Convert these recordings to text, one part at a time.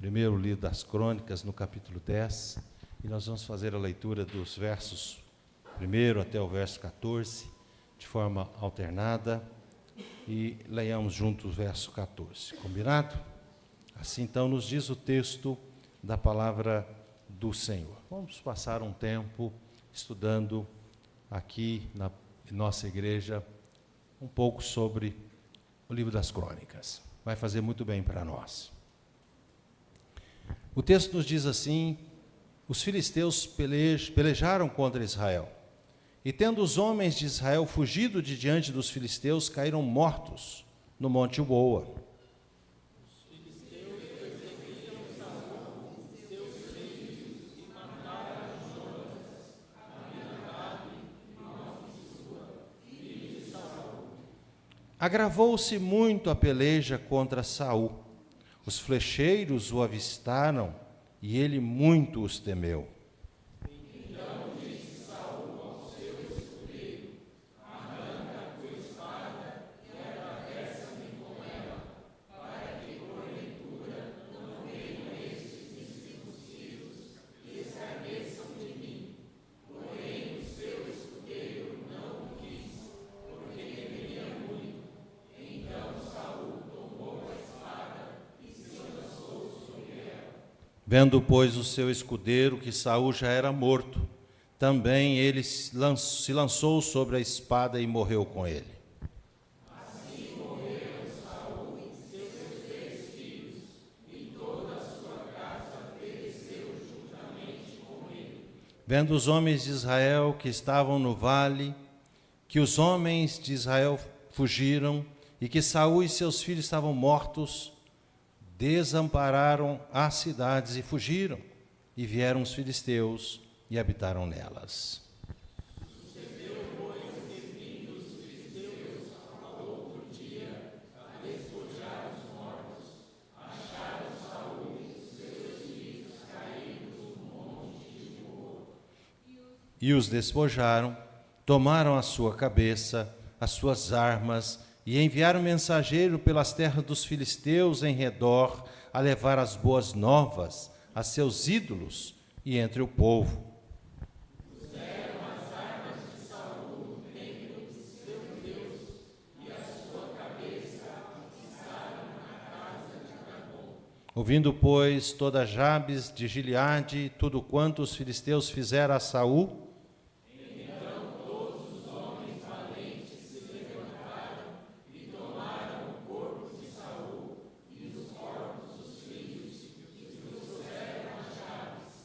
primeiro livro das Crônicas, no capítulo 10, e nós vamos fazer a leitura dos versos 1 até o verso 14, de forma alternada, e leiamos juntos o verso 14. Combinado? Assim, então, nos diz o texto da palavra do Senhor. Vamos passar um tempo estudando aqui na nossa igreja um pouco sobre o livro das Crônicas. Vai fazer muito bem para nós. O texto nos diz assim: os filisteus pelejaram contra Israel, e tendo os homens de Israel fugido de diante dos filisteus, caíram mortos no monte Boa. Agravou-se muito a peleja contra Saul. Os flecheiros o avistaram, e ele muito os temeu. Então disse Saul ao seu escudeiro: arranca a tua espada e atravessa-me com ela, para que porventura não venham estes incircuncisos e escarneçam de mim. Porém o seu escudeiro não o quis, porque temia muito. Então Saul tomou a espada e se lançou sobre ela. Vendo, pois, o seu escudeiro que Saul já era morto, também ele se lançou sobre a espada e morreu com ele. Assim morreram Saul e seus 3 filhos, e toda a sua casa pereceu juntamente com ele. Vendo os homens de Israel que estavam no vale, que os homens de Israel fugiram, e que Saul e seus filhos estavam mortos, desampararam as cidades e fugiram, e vieram os filisteus e habitaram nelas. Sucedeu, pois, que vindo os filisteus ao outro dia a despojar os mortos, acharam Saul e seus filhos caídos no monte de Boa. E os despojaram, tomaram a sua cabeça, as suas armas, e enviaram mensageiro pelas terras dos filisteus em redor, a levar as boas novas a seus ídolos e entre o povo. Puseram as armas de Saul no templo de seu Deus, e a sua cabeça fixaram na casa de Dagom. Ouvindo, pois, toda Jabes de Gileade, tudo quanto os filisteus fizeram a Saul, Então todos os homens valentes se levantaram e tomaram o corpo de Saul e os corpos dos filhos, e os puseram a Jabes,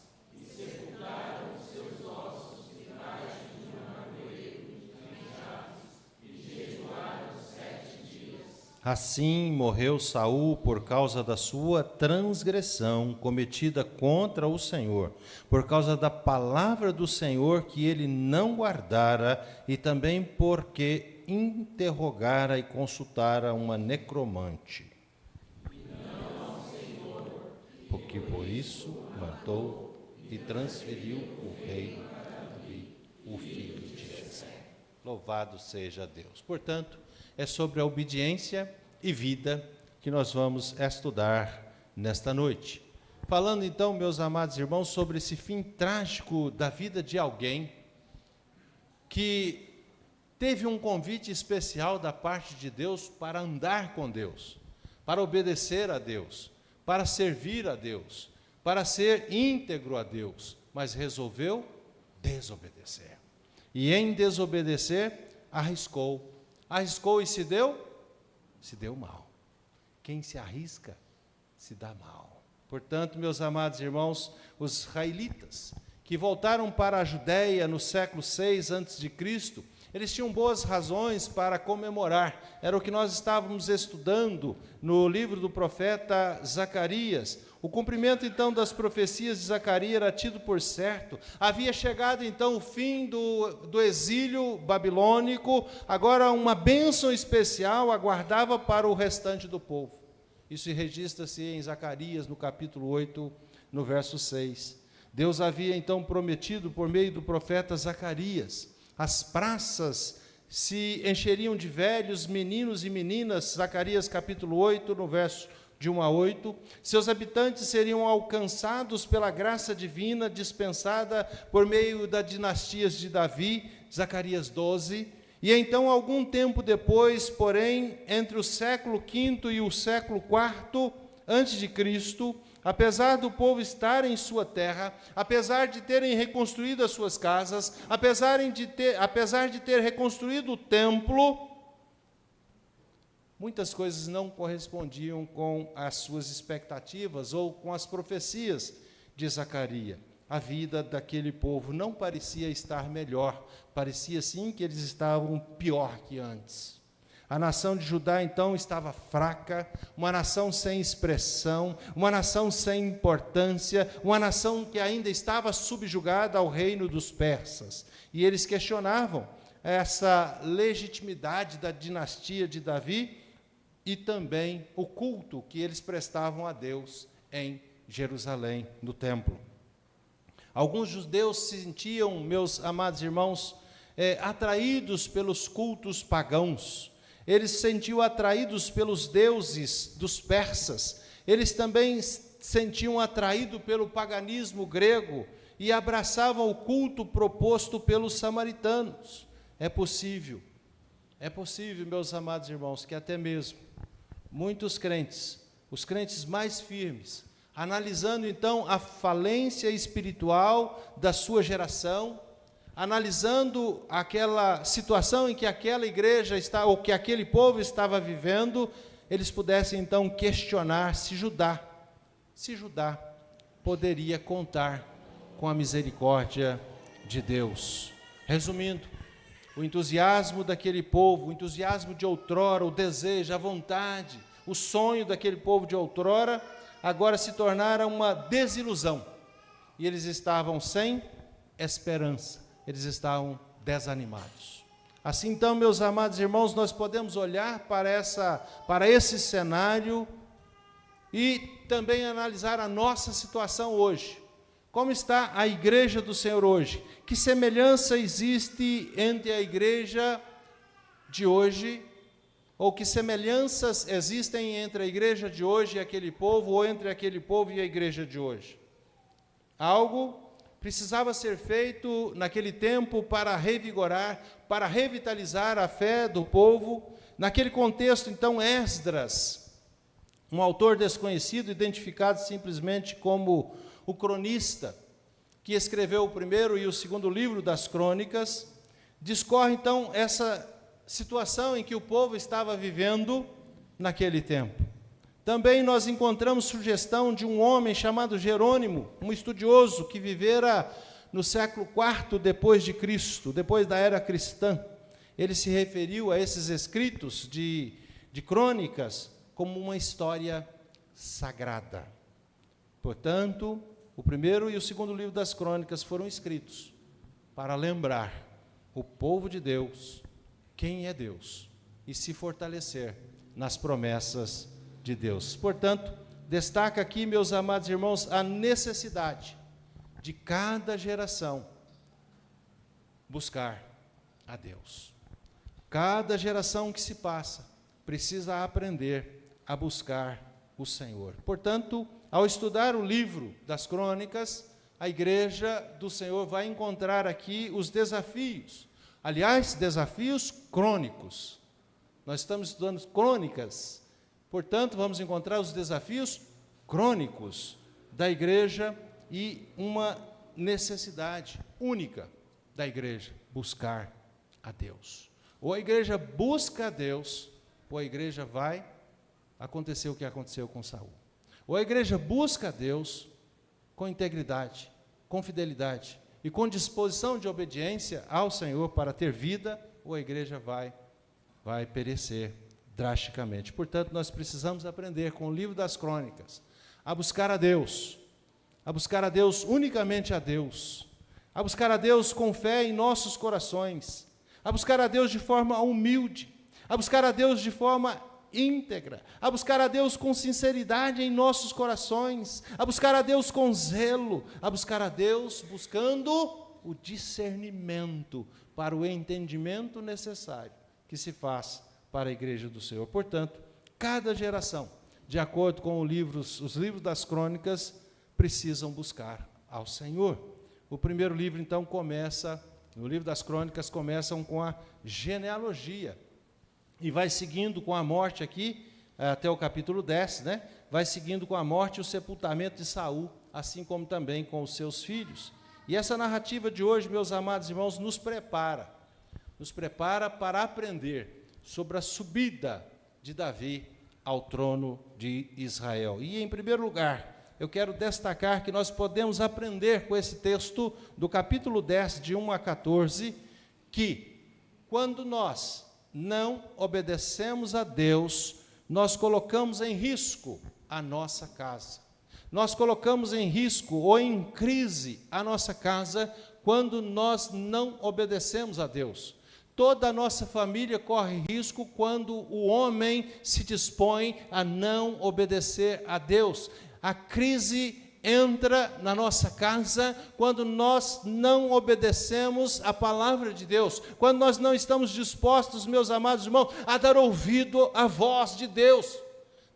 e sepultaram os seus ossos debaixo de um arvoredo em Jabes, e jejuaram 7 dias. assim morreu Saul por causa da sua transgressão cometida contra o Senhor, por causa da palavra do Senhor que ele não guardara, e também porque interrogara e consultara uma necromante. Porque por isso matou e transferiu o rei Davi, o filho de Jessé. Louvado seja Deus. Portanto, é sobre a obediência e vida que nós vamos estudar nesta noite. Falando então, meus amados irmãos, sobre esse fim trágico da vida de alguém que teve um convite especial da parte de Deus para andar com Deus, para obedecer a Deus, para servir a Deus, para ser íntegro a Deus, mas resolveu desobedecer. E em desobedecer, arriscou e se deu mal. Quem se arrisca, se dá mal. Portanto, meus amados irmãos, os israelitas que voltaram para a Judéia no século 6 a.C., eles tinham boas razões para comemorar. Era o que nós estávamos estudando no livro do profeta Zacarias. O cumprimento, então, das profecias de Zacarias era tido por certo. Havia chegado, então, o fim do exílio babilônico. Agora, uma bênção especial aguardava para o restante do povo. Isso registra-se em Zacarias, no capítulo 8, no verso 6. Deus havia, então, prometido, por meio do profeta Zacarias, as praças se encheriam de velhos, meninos e meninas. Zacarias, capítulo 8, no verso de 1 a 8. Seus habitantes seriam alcançados pela graça divina dispensada por meio das dinastias de Davi, Zacarias 12. E então, algum tempo depois, porém, entre o século V e o século IV antes de Cristo, apesar do povo estar em sua terra, apesar de terem reconstruído as suas casas, apesar de ter reconstruído o templo, muitas coisas não correspondiam com as suas expectativas ou com as profecias de Zacarias. A vida daquele povo não parecia estar melhor, parecia sim que eles estavam pior que antes. A nação de Judá, então, estava fraca, uma nação sem expressão, uma nação sem importância, uma nação que ainda estava subjugada ao reino dos persas. E eles questionavam essa legitimidade da dinastia de Davi e também o culto que eles prestavam a Deus em Jerusalém, no templo. Alguns judeus se sentiam, meus amados irmãos, atraídos pelos cultos pagãos. Eles se sentiam atraídos pelos deuses dos persas. Eles também se sentiam atraídos pelo paganismo grego e abraçavam o culto proposto pelos samaritanos. É possível, meus amados irmãos, que até mesmo muitos crentes, os crentes mais firmes, analisando então a falência espiritual da sua geração, analisando aquela situação em que aquela igreja está, ou que aquele povo estava vivendo, eles pudessem então questionar se Judá poderia contar com a misericórdia de Deus. Resumindo, o entusiasmo daquele povo, o entusiasmo de outrora, o desejo, a vontade, o sonho daquele povo de outrora, agora se tornaram uma desilusão. E eles estavam sem esperança, eles estavam desanimados. Assim então, meus amados irmãos, nós podemos olhar para esse cenário e também analisar a nossa situação hoje. Como está a igreja do Senhor hoje? Que semelhança existe entre a igreja de hoje, ou que semelhanças existem entre a igreja de hoje e aquele povo, ou entre aquele povo e a igreja de hoje? Algo precisava ser feito naquele tempo para revigorar, para revitalizar a fé do povo. Naquele contexto, então, Esdras, um autor desconhecido, identificado simplesmente como o cronista, que escreveu o primeiro e o segundo livro das crônicas, discorre então essa situação em que o povo estava vivendo naquele tempo. Também nós encontramos sugestão de um homem chamado Jerônimo, um estudioso que vivera no século IV depois de Cristo, depois da era cristã. Ele se referiu a esses escritos de crônicas como uma história sagrada. Portanto, o primeiro e o segundo livro das crônicas foram escritos para lembrar o povo de Deus quem é Deus e se fortalecer nas promessas de Deus. Portanto, destaca aqui, meus amados irmãos, a necessidade de cada geração buscar a Deus. Cada geração que se passa precisa aprender a buscar o Senhor. Portanto, ao estudar o livro das crônicas, a igreja do Senhor vai encontrar aqui os desafios. Aliás, desafios crônicos. Nós estamos estudando crônicas, portanto, vamos encontrar os desafios crônicos da igreja e uma necessidade única da igreja, buscar a Deus. Ou a igreja busca a Deus, ou a igreja vai acontecer o que aconteceu com Saul. Ou a igreja busca a Deus com integridade, com fidelidade e com disposição de obediência ao Senhor para ter vida, ou a igreja vai perecer drasticamente. Portanto, nós precisamos aprender com o livro das crônicas a buscar a Deus unicamente a Deus, a buscar a Deus com fé em nossos corações, a buscar a Deus de forma humilde, a buscar a Deus de forma íntegra, a buscar a Deus com sinceridade em nossos corações, a buscar a Deus com zelo, a buscar a Deus buscando o discernimento para o entendimento necessário que se faz para a igreja do Senhor. Portanto, cada geração de acordo com os livros das crônicas, precisam buscar ao Senhor. O primeiro livro, então, no livro das crônicas, começam com a genealogia, e vai seguindo com a morte aqui, até o capítulo 10, né? Vai seguindo com a morte e o sepultamento de Saul, assim como também com os seus filhos. E essa narrativa de hoje, meus amados irmãos, nos prepara para aprender sobre a subida de Davi ao trono de Israel. E, em primeiro lugar, eu quero destacar que nós podemos aprender com esse texto do capítulo 10, de 1 a 14, que quando nós não obedecemos a Deus, nós colocamos em risco a nossa casa. Nós colocamos em risco ou em crise a nossa casa quando nós não obedecemos a Deus. Toda a nossa família corre risco quando o homem se dispõe a não obedecer a Deus. A crise entra na nossa casa quando nós não obedecemos a palavra de Deus, quando nós não estamos dispostos, meus amados irmãos, a dar ouvido à voz de Deus.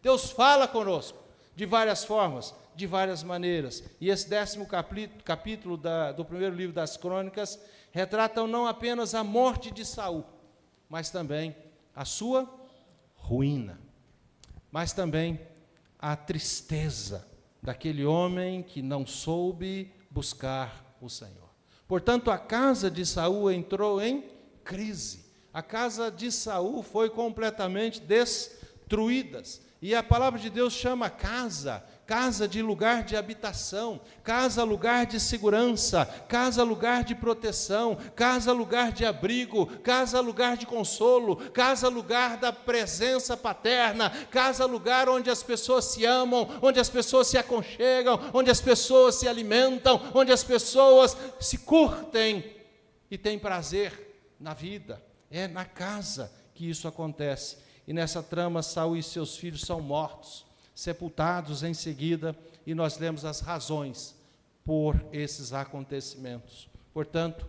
Deus fala conosco de várias formas, de várias maneiras, e esse 10º capítulo do primeiro livro das crônicas retratam não apenas a morte de Saul, mas também a sua ruína, mas também a tristeza daquele homem que não soube buscar o Senhor. Portanto, a casa de Saul entrou em crise. A casa de Saul foi completamente destruída. E a palavra de Deus chama casa de lugar de habitação, casa lugar de segurança, casa lugar de proteção, casa lugar de abrigo, casa lugar de consolo, casa lugar da presença paterna, casa lugar onde as pessoas se amam, onde as pessoas se aconchegam, onde as pessoas se alimentam, onde as pessoas se curtem e têm prazer na vida. É na casa que isso acontece. E nessa trama, Saul e seus filhos são mortos, sepultados em seguida, e nós lemos as razões por esses acontecimentos. Portanto,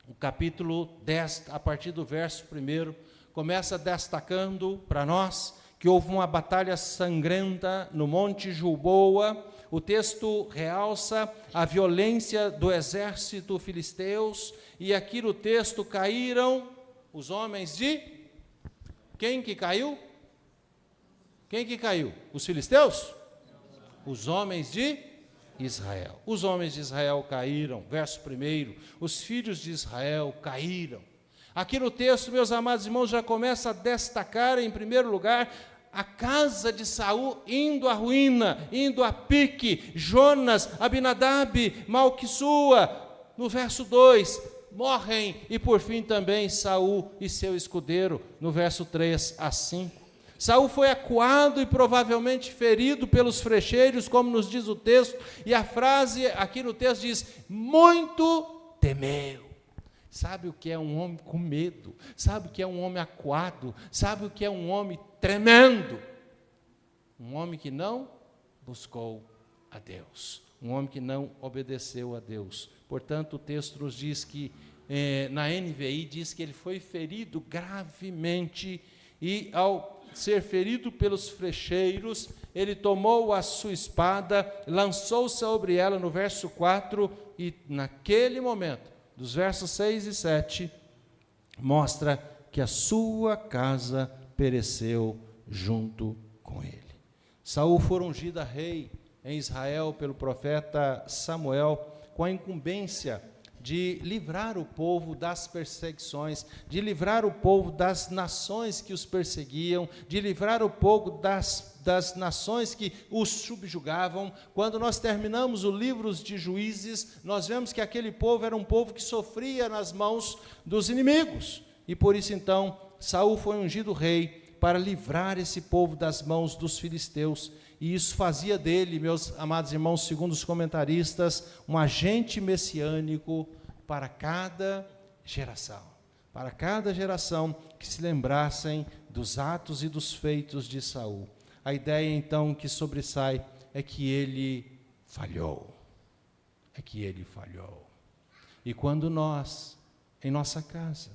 o capítulo 10, a partir do verso 1, começa destacando para nós que houve uma batalha sangrenta no Monte Gilboa. O texto realça a violência do exército filisteus, e aqui no texto caíram os homens de... Quem que caiu? Quem que caiu? Os filisteus? Os homens de Israel. Os homens de Israel caíram, verso 1, os filhos de Israel caíram. Aqui no texto, meus amados irmãos, já começa a destacar, em primeiro lugar, a casa de Saul indo à ruína, indo a pique. Jonas, Abinadab, Malquissua, no verso 2, morrem, e por fim também Saul e seu escudeiro, no verso 3 a 5. Saul foi acuado e provavelmente ferido pelos frecheiros, como nos diz o texto, e a frase aqui no texto diz, muito temeu. Sabe o que é um homem com medo? Sabe o que é um homem acuado? Sabe o que é um homem tremendo? Um homem que não buscou a Deus, um homem que não obedeceu a Deus. Portanto, o texto nos diz que, na NVI, diz que ele foi ferido gravemente, e ao ser ferido pelos frecheiros, ele tomou a sua espada, lançou sobre ela, no verso 4, e naquele momento, dos versos 6 e 7, mostra que a sua casa pereceu junto com ele. Saul foi ungido a rei em Israel pelo profeta Samuel, com a incumbência de livrar o povo das perseguições, de livrar o povo das nações que os perseguiam, de livrar o povo das nações que os subjugavam. Quando nós terminamos o livro de Juízes, nós vemos que aquele povo era um povo que sofria nas mãos dos inimigos, e por isso então Saul foi ungido rei para livrar esse povo das mãos dos filisteus. E isso fazia dele, meus amados irmãos, segundo os comentaristas, um agente messiânico para cada geração que se lembrassem dos atos e dos feitos de Saul. A ideia então que sobressai é que ele falhou, E quando nós, em nossa casa,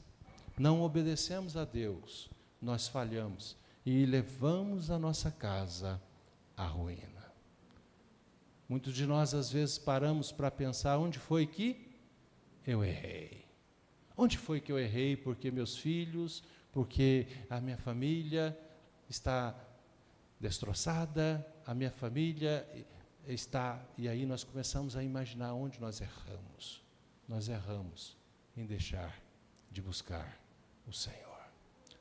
não obedecemos a Deus, nós falhamos. e levamos a nossa casa à ruína. Muitos de nós, às vezes, paramos para pensar, onde foi que eu errei? Onde foi que eu errei? Porque meus filhos, porque a minha família está destroçada, a minha família está... E aí nós começamos a imaginar onde nós erramos. Nós erramos em deixar de buscar o Senhor.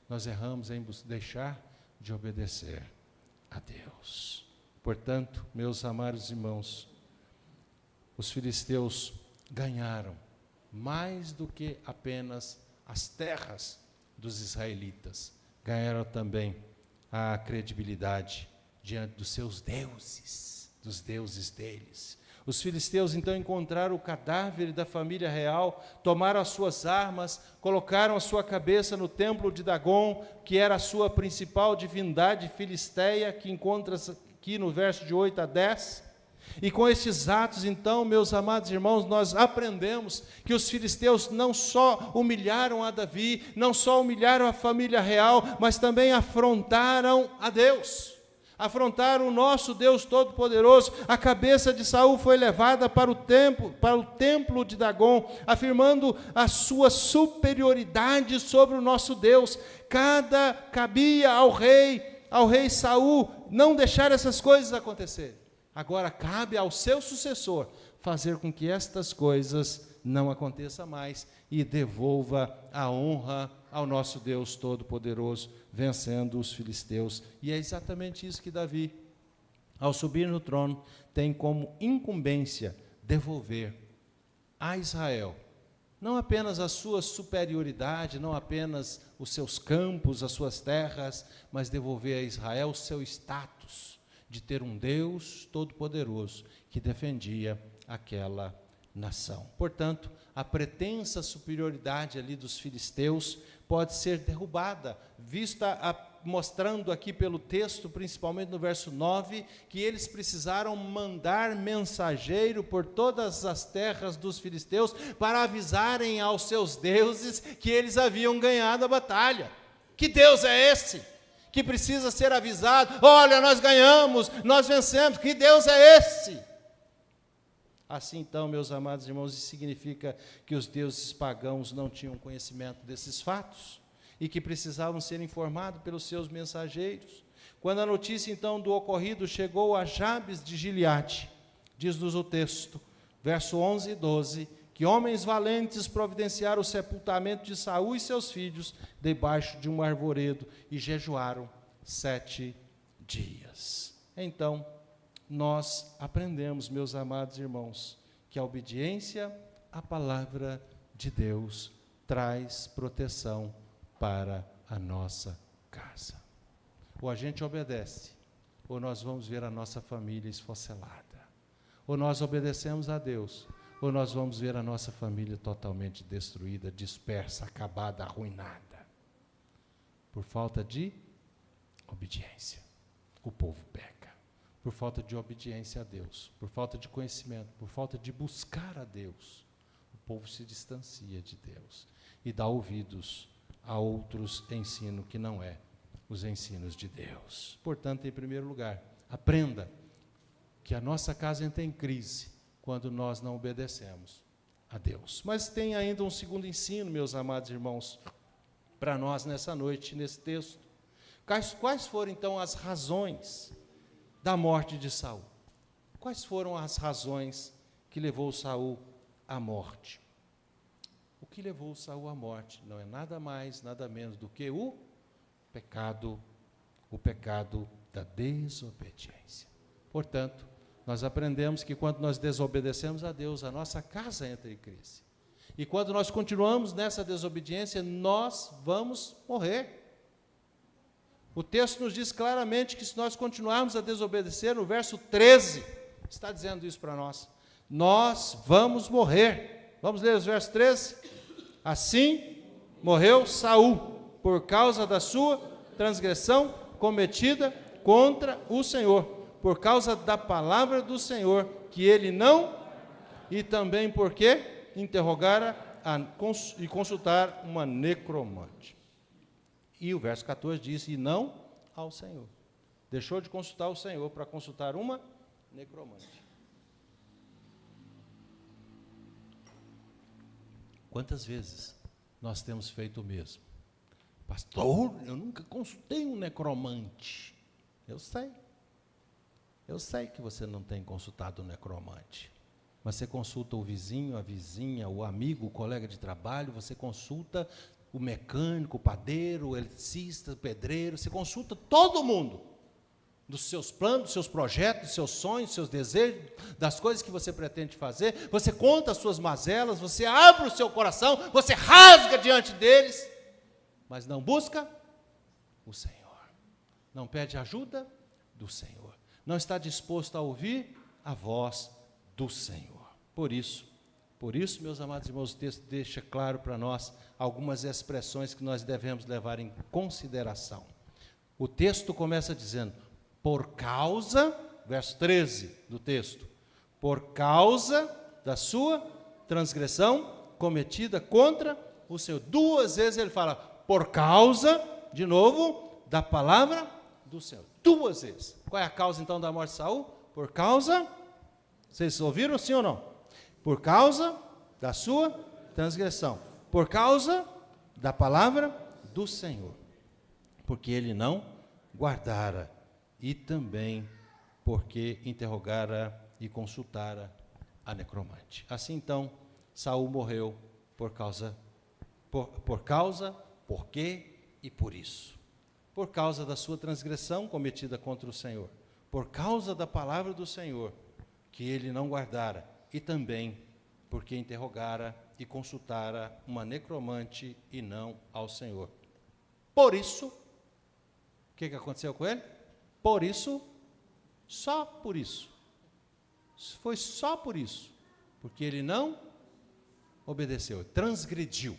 Nós erramos em deixar de obedecer a Deus. Portanto, meus amados irmãos, os filisteus ganharam mais do que apenas as terras dos israelitas. Ganharam também a credibilidade diante dos seus deuses, dos deuses deles. Os filisteus então encontraram o cadáver da família real, tomaram as suas armas, colocaram a sua cabeça no templo de Dagon, que era a sua principal divindade filisteia, que encontra-se aqui no verso de 8 a 10. E com estes atos, então, meus amados irmãos, nós aprendemos que os filisteus não só humilharam a Davi, não só humilharam a família real, mas também afrontaram a Deus. Afrontaram o nosso Deus Todo-Poderoso. A cabeça de Saul foi levada para o templo de Dagon, afirmando a sua superioridade sobre o nosso Deus. Cabia ao rei Saul não deixar essas coisas acontecerem. Agora cabe ao seu sucessor fazer com que estas coisas não aconteçam mais e devolva a honra ao nosso Deus Todo-Poderoso, vencendo os filisteus. E é exatamente isso que Davi, ao subir no trono, tem como incumbência devolver a Israel, não apenas a sua superioridade, não apenas os seus campos, as suas terras, mas devolver a Israel o seu status de ter um Deus Todo-Poderoso que defendia aquela nação. Portanto, a pretensa superioridade ali dos filisteus pode ser derrubada, mostrando aqui pelo texto, principalmente no verso 9, que eles precisaram mandar mensageiro por todas as terras dos filisteus para avisarem aos seus deuses que eles haviam ganhado a batalha. Que Deus é esse que precisa ser avisado? Olha, nós ganhamos, nós vencemos. Que Deus é esse? Assim, então, meus amados irmãos, isso significa que os deuses pagãos não tinham conhecimento desses fatos e que precisavam ser informados pelos seus mensageiros. Quando a notícia, então, do ocorrido chegou a Jabes de Gileade, diz-nos o texto, verso 11 e 12, que homens valentes providenciaram o sepultamento de Saul e seus filhos debaixo de um arvoredo e jejuaram 7 dias. Então, nós aprendemos, meus amados irmãos, que a obediência à palavra de Deus traz proteção para a nossa casa. Ou a gente obedece, ou nós vamos ver a nossa família esfacelada. Ou nós obedecemos a Deus, ou nós vamos ver a nossa família totalmente destruída, dispersa, acabada, arruinada. Por falta de obediência, o povo peca. Por falta de obediência a Deus, por falta de conhecimento, por falta de buscar a Deus, o povo se distancia de Deus e dá ouvidos a outros ensinos que não é os ensinos de Deus. Portanto, em primeiro lugar, aprenda que a nossa casa entra em crise quando nós não obedecemos a Deus. Mas tem ainda um segundo ensino, meus amados irmãos, para nós nessa noite, nesse texto. Quais foram então as razões da morte de Saul? Quais foram as razões que levou Saul à morte? O que levou Saul à morte não é nada mais, nada menos do que o pecado da desobediência. Portanto, nós aprendemos que quando nós desobedecemos a Deus, a nossa casa entra em crise. E quando nós continuamos nessa desobediência, nós vamos morrer. O texto nos diz claramente que se nós continuarmos a desobedecer, no verso 13, está dizendo isso para nós vamos morrer. Vamos ler os versos 13? Assim morreu Saul, por causa da sua transgressão cometida contra o Senhor, por causa da palavra do Senhor, que ele não, e também porque interrogara e consultar uma necromante. E o verso 14 diz, e não ao Senhor. Deixou de consultar o Senhor para consultar uma necromante. Quantas vezes nós temos feito o mesmo? Pastor, eu nunca consultei um necromante. Eu sei que você não tem consultado um necromante, mas você consulta o vizinho, a vizinha, o amigo, o colega de trabalho, você consulta o mecânico, o padeiro, o eletricista, o pedreiro, você consulta todo mundo, dos seus planos, dos seus projetos, dos seus sonhos, dos seus desejos, das coisas que você pretende fazer, você conta as suas mazelas, você abre o seu coração, você rasga diante deles, mas não busca o Senhor, não pede ajuda do Senhor, não está disposto a ouvir a voz do Senhor. Por isso, meus amados irmãos, o texto deixa claro para nós algumas expressões que nós devemos levar em consideração. O texto começa dizendo, por causa, verso 13 do texto, por causa da sua transgressão cometida contra o Senhor. 2 vezes ele fala, por causa, de novo, da palavra do Senhor. 2 vezes. Qual é a causa então da morte de Saul? Por causa, vocês ouviram sim ou não? Por causa da sua transgressão. Por causa da palavra do Senhor. Porque ele não guardara. E também porque interrogara e consultara a necromante. Assim então, Saul morreu por causa, porque e por isso. Por causa da sua transgressão cometida contra o Senhor. Por causa da palavra do Senhor, que ele não guardara. E também porque interrogara e consultara uma necromante e não ao Senhor. Por isso, o que aconteceu com ele? Por isso, só por isso. Foi só por isso. Porque ele não obedeceu, transgrediu.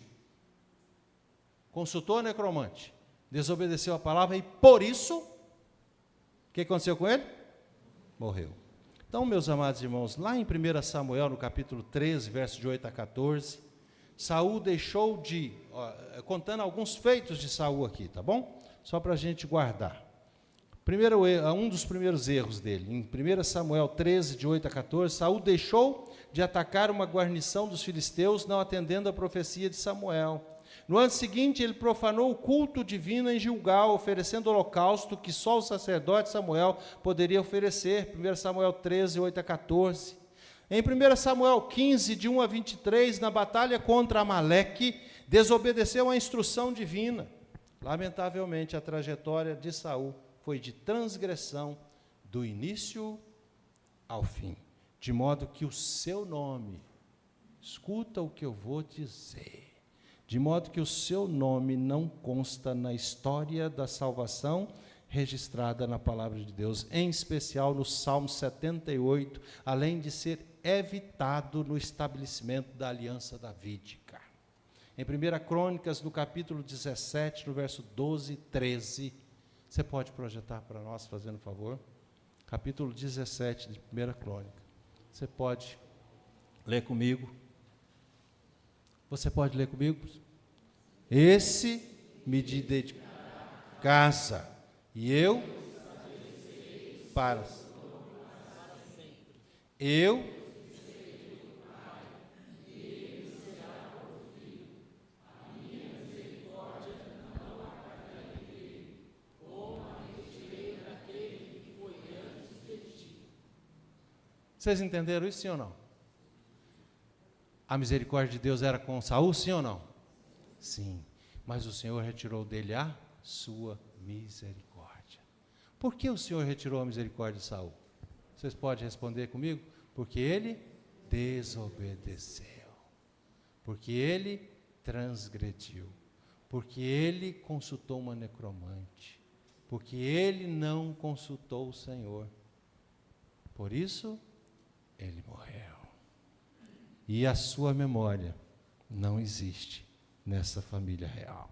Consultou a necromante, desobedeceu a palavra e por isso, o que aconteceu com ele? Morreu. Então, meus amados irmãos, lá em 1 Samuel, no capítulo 13, versos de 8 a 14, Saul deixou de, contando alguns feitos de Saul aqui, tá bom? Só para a gente guardar. Um dos primeiros erros dele, em 1 Samuel 13, de 8 a 14, Saul deixou de atacar uma guarnição dos filisteus, não atendendo a profecia de Samuel. No ano seguinte, ele profanou o culto divino em Gilgal, oferecendo holocausto que só o sacerdote Samuel poderia oferecer, 1 Samuel 13, 8 a 14. Em 1 Samuel 15, de 1 a 23, na batalha contra Amaleque, desobedeceu à instrução divina. Lamentavelmente, a trajetória de Saul foi de transgressão do início ao fim, de modo que o seu nome, escuta o que eu vou dizer, de modo que o seu nome não consta na história da salvação registrada na palavra de Deus, em especial no Salmo 78, além de ser evitado no estabelecimento da aliança davídica. Em 1 Crônicas, no capítulo 17, no verso 12 e 13, você pode projetar para nós, fazendo favor? Capítulo 17 de 1 Crônica. Você pode ler comigo? Você pode ler comigo? Esse me dedica casa, e eu para eu Vocês entenderam isso, sim ou não? A misericórdia de Deus era com Saul, sim ou não? Sim, mas o Senhor retirou dele a sua misericórdia. Por que o Senhor retirou a misericórdia de Saul? Vocês podem responder comigo? Porque ele desobedeceu, porque ele transgrediu, porque ele consultou uma necromante, porque ele não consultou o Senhor. Por isso, ele morreu. E a sua memória não existe nessa família real.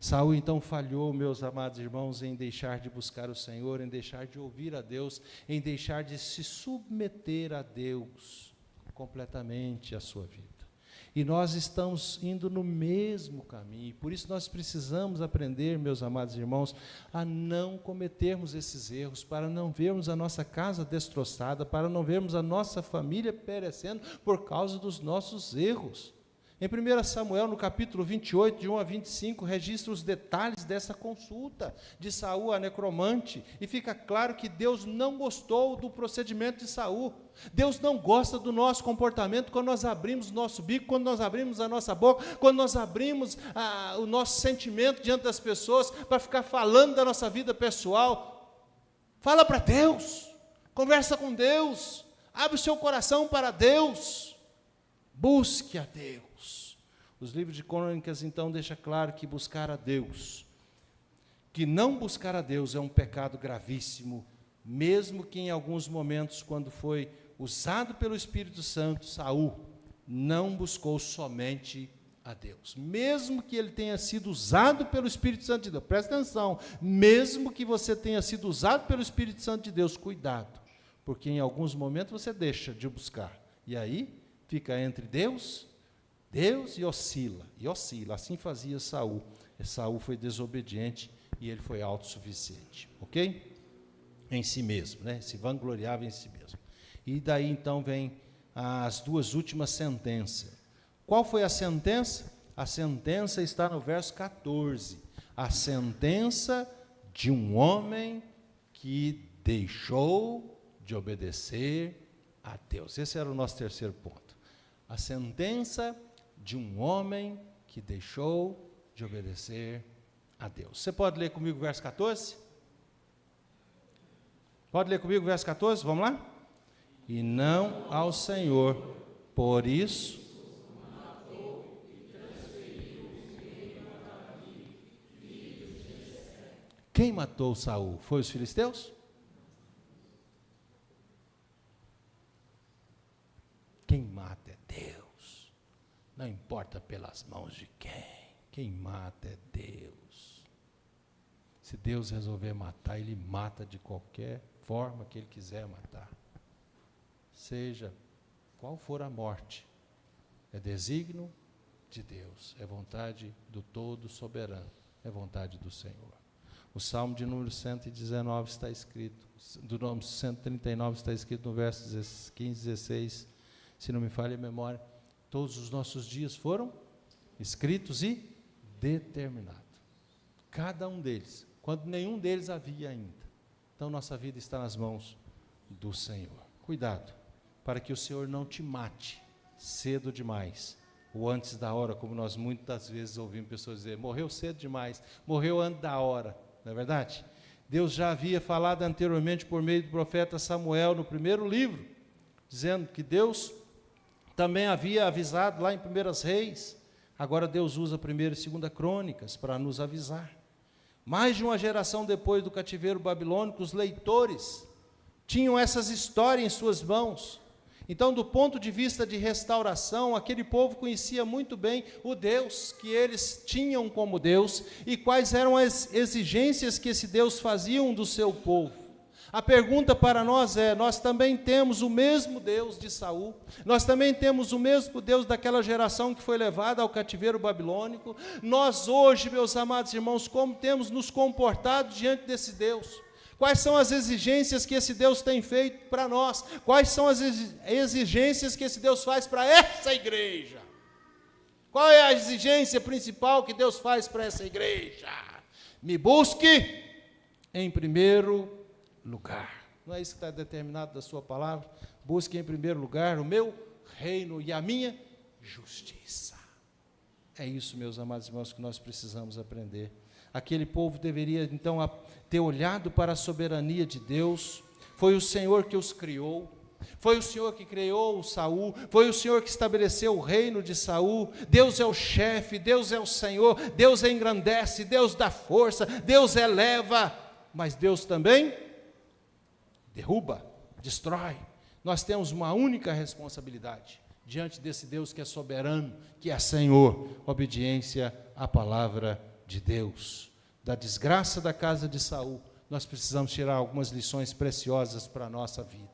Saul então falhou, meus amados irmãos, em deixar de buscar o Senhor, em deixar de ouvir a Deus, em deixar de se submeter a Deus completamente a sua vida. E nós estamos indo no mesmo caminho. Por isso nós precisamos aprender, meus amados irmãos, a não cometermos esses erros, para não vermos a nossa casa destroçada, para não vermos a nossa família perecendo por causa dos nossos erros. Em 1 Samuel, no capítulo 28, de 1 a 25, registra os detalhes dessa consulta de Saul a necromante, e fica claro que Deus não gostou do procedimento de Saul. Deus não gosta do nosso comportamento quando nós abrimos o nosso bico, quando nós abrimos a nossa boca, quando nós abrimos o nosso sentimento diante das pessoas, para ficar falando da nossa vida pessoal. Fala para Deus, conversa com Deus, abre o seu coração para Deus, busque a Deus. Os livros de Crônicas, então, deixam claro que buscar a Deus, que não buscar a Deus é um pecado gravíssimo, mesmo que em alguns momentos, quando foi usado pelo Espírito Santo, Saul não buscou somente a Deus. Mesmo que ele tenha sido usado pelo Espírito Santo de Deus, presta atenção, mesmo que você tenha sido usado pelo Espírito Santo de Deus, cuidado, porque em alguns momentos você deixa de buscar, e aí fica entre Deus e oscila, assim fazia Saul. Saul foi desobediente e ele foi autossuficiente, ok? Em si mesmo, né? Se vangloriava em si mesmo. E daí então vem as duas últimas sentenças. Qual foi a sentença? A sentença está no verso 14. A sentença de um homem que deixou de obedecer a Deus. Esse era o nosso terceiro ponto. A sentença de um homem que deixou de obedecer a Deus. Você pode ler comigo o verso 14? Pode ler comigo o verso 14? Vamos lá? E não ao Senhor, por isso... Quem matou Saul? Foi os filisteus? Quem mata é Deus. Não importa pelas mãos de quem mata é Deus. Se Deus resolver matar, Ele mata de qualquer forma que Ele quiser matar. Seja qual for a morte, é desígnio de Deus, é vontade do Todo Soberano, é vontade do Senhor. O Salmo de número 119 está escrito, do número 139 está escrito no verso 15, 16, se não me falha a memória, todos os nossos dias foram escritos e determinados. Cada um deles, quando nenhum deles havia ainda. Então, nossa vida está nas mãos do Senhor. Cuidado, para que o Senhor não te mate cedo demais, ou antes da hora, como nós muitas vezes ouvimos pessoas dizer, morreu cedo demais, morreu antes da hora, não é verdade? Deus já havia falado anteriormente por meio do profeta Samuel, no primeiro livro, dizendo que Deus também havia avisado lá em 1 Reis, agora Deus usa 1 e 2 Crônicas para nos avisar. Mais de uma geração depois do cativeiro babilônico, os leitores tinham essas histórias em suas mãos. Então, do ponto de vista de restauração, aquele povo conhecia muito bem o Deus que eles tinham como Deus e quais eram as exigências que esse Deus fazia do seu povo. A pergunta para nós é, nós também temos o mesmo Deus de Saul, nós também temos o mesmo Deus daquela geração que foi levada ao cativeiro babilônico. Nós hoje, meus amados irmãos, como temos nos comportado diante desse Deus? Quais são as exigências que esse Deus tem feito para nós? Quais são as exigências que esse Deus faz para essa igreja? Qual é a exigência principal que Deus faz para essa igreja? Me busque em primeiro lugar. Não é isso que está determinado da sua palavra? Busque em primeiro lugar o meu reino e a minha justiça. É isso, meus amados irmãos, que nós precisamos aprender. Aquele povo deveria, então, ter olhado para a soberania de Deus. Foi o Senhor que os criou. Foi o Senhor que criou Saul. Foi o Senhor que estabeleceu o reino de Saul. Deus é o chefe, Deus é o Senhor. Deus engrandece, Deus dá força, Deus eleva. Mas Deus também derruba, destrói. Nós temos uma única responsabilidade diante desse Deus que é soberano, que é Senhor: obediência à palavra de Deus. Da desgraça da casa de Saul, nós precisamos tirar algumas lições preciosas para a nossa vida.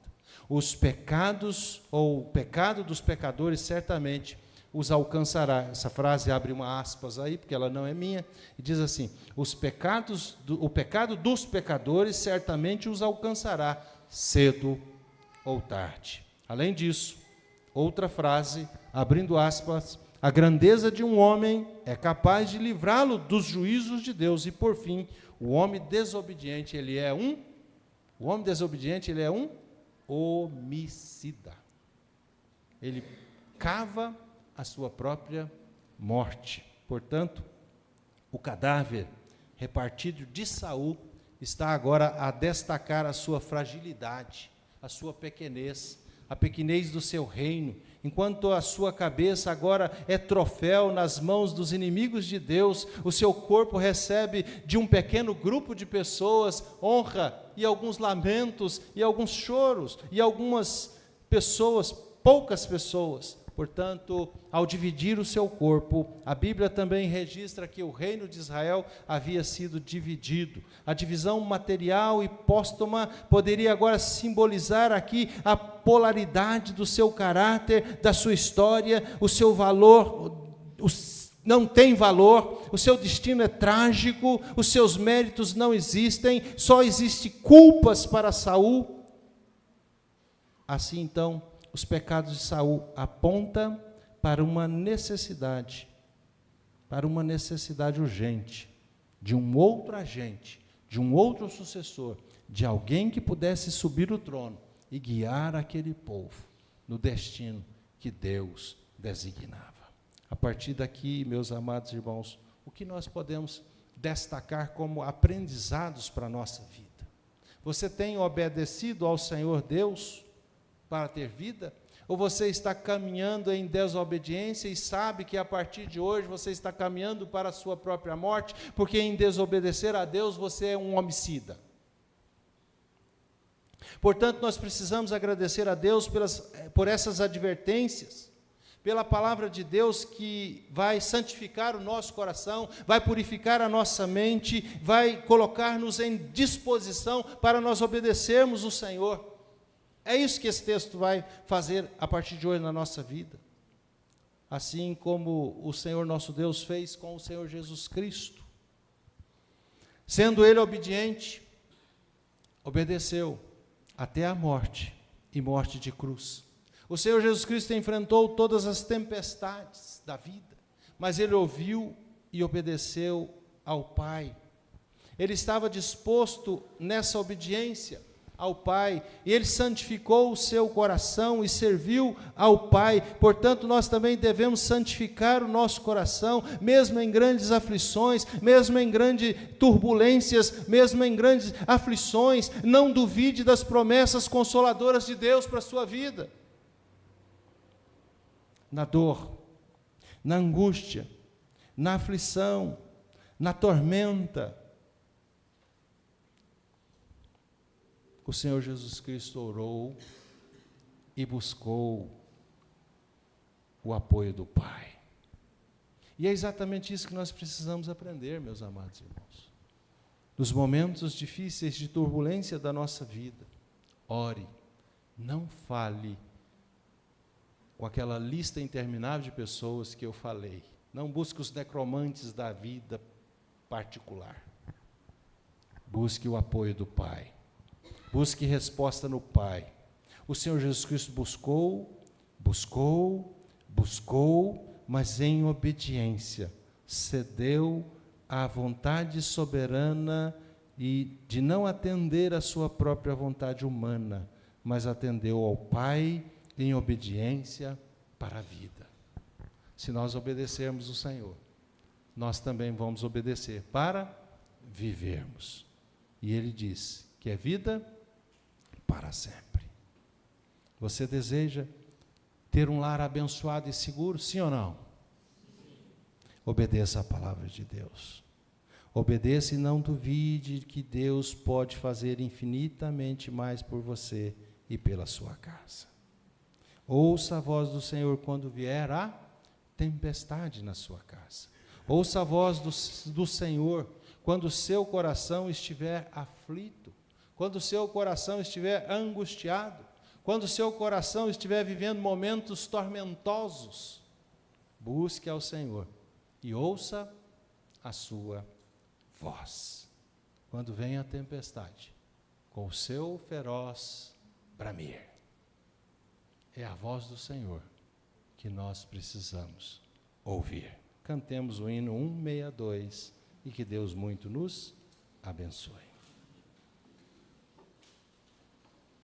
Os pecados, ou o pecado dos pecadores, certamente os alcançará. Essa frase abre uma aspas aí, porque ela não é minha, e diz assim: o pecado dos pecadores certamente os alcançará, cedo ou tarde. Além disso, outra frase, abrindo aspas: a grandeza de um homem é capaz de livrá-lo dos juízos de Deus. E, por fim, o homem desobediente, ele é um homicida. Ele cava a sua própria morte. Portanto, o cadáver repartido de Saul está agora a destacar a sua fragilidade, a sua pequenez, a pequenez do seu reino, enquanto a sua cabeça agora é troféu nas mãos dos inimigos de Deus, o seu corpo recebe de um pequeno grupo de pessoas honra e alguns lamentos e alguns choros e algumas pessoas, poucas pessoas. Portanto, ao dividir o seu corpo, a Bíblia também registra que o reino de Israel havia sido dividido. A divisão material e póstuma poderia agora simbolizar aqui a polaridade do seu caráter, da sua história, o seu valor, não tem valor, o seu destino é trágico, os seus méritos não existem, só existem culpas para Saul. Assim, então, os pecados de Saul apontam para uma necessidade urgente, de um outro agente, de um outro sucessor, de alguém que pudesse subir o trono e guiar aquele povo no destino que Deus designava. A partir daqui, meus amados irmãos, o que nós podemos destacar como aprendizados para a nossa vida? Você tem obedecido ao Senhor Deus para ter vida? Ou você está caminhando em desobediência e sabe que a partir de hoje você está caminhando para a sua própria morte, porque em desobedecer a Deus você é um homicida? Portanto, nós precisamos agradecer a Deus por essas advertências, pela palavra de Deus que vai santificar o nosso coração, vai purificar a nossa mente, vai colocar-nos em disposição para nós obedecermos o Senhor. É isso que esse texto vai fazer a partir de hoje na nossa vida. Assim como o Senhor nosso Deus fez com o Senhor Jesus Cristo. Sendo Ele obediente, obedeceu até a morte, e morte de cruz. O Senhor Jesus Cristo enfrentou todas as tempestades da vida, mas Ele ouviu e obedeceu ao Pai. Ele estava disposto nessa obediência ao Pai, e Ele santificou o seu coração e serviu ao Pai. Portanto, nós também devemos santificar o nosso coração, mesmo em grandes aflições, mesmo em grandes turbulências, mesmo em grandes aflições. Não duvide das promessas consoladoras de Deus para a sua vida. Na dor, na angústia, na aflição, na tormenta, o Senhor Jesus Cristo orou e buscou o apoio do Pai. E é exatamente isso que nós precisamos aprender, meus amados irmãos. Nos momentos difíceis de turbulência da nossa vida, ore, não fale com aquela lista interminável de pessoas que eu falei. Não busque os necromantes da vida particular. Busque o apoio do Pai. Busque resposta no Pai. O Senhor Jesus Cristo buscou, mas em obediência, cedeu à vontade soberana e de não atender à sua própria vontade humana, mas atendeu ao Pai em obediência para a vida. Se nós obedecermos o Senhor, nós também vamos obedecer para vivermos. E Ele diz que é vida para sempre. Você deseja ter um lar abençoado e seguro, sim ou não? Sim. Obedeça a palavra de Deus. Obedeça e não duvide que Deus pode fazer infinitamente mais por você e pela sua casa. Ouça a voz do Senhor quando vier a tempestade na sua casa. Ouça a voz do Senhor quando o seu coração estiver aflito, quando o seu coração estiver angustiado, quando o seu coração estiver vivendo momentos tormentosos. busque ao Senhor e ouça a sua voz. Quando vem a tempestade, com o seu feroz bramir, é a voz do Senhor que nós precisamos ouvir. Cantemos o hino 162 e que Deus muito nos abençoe.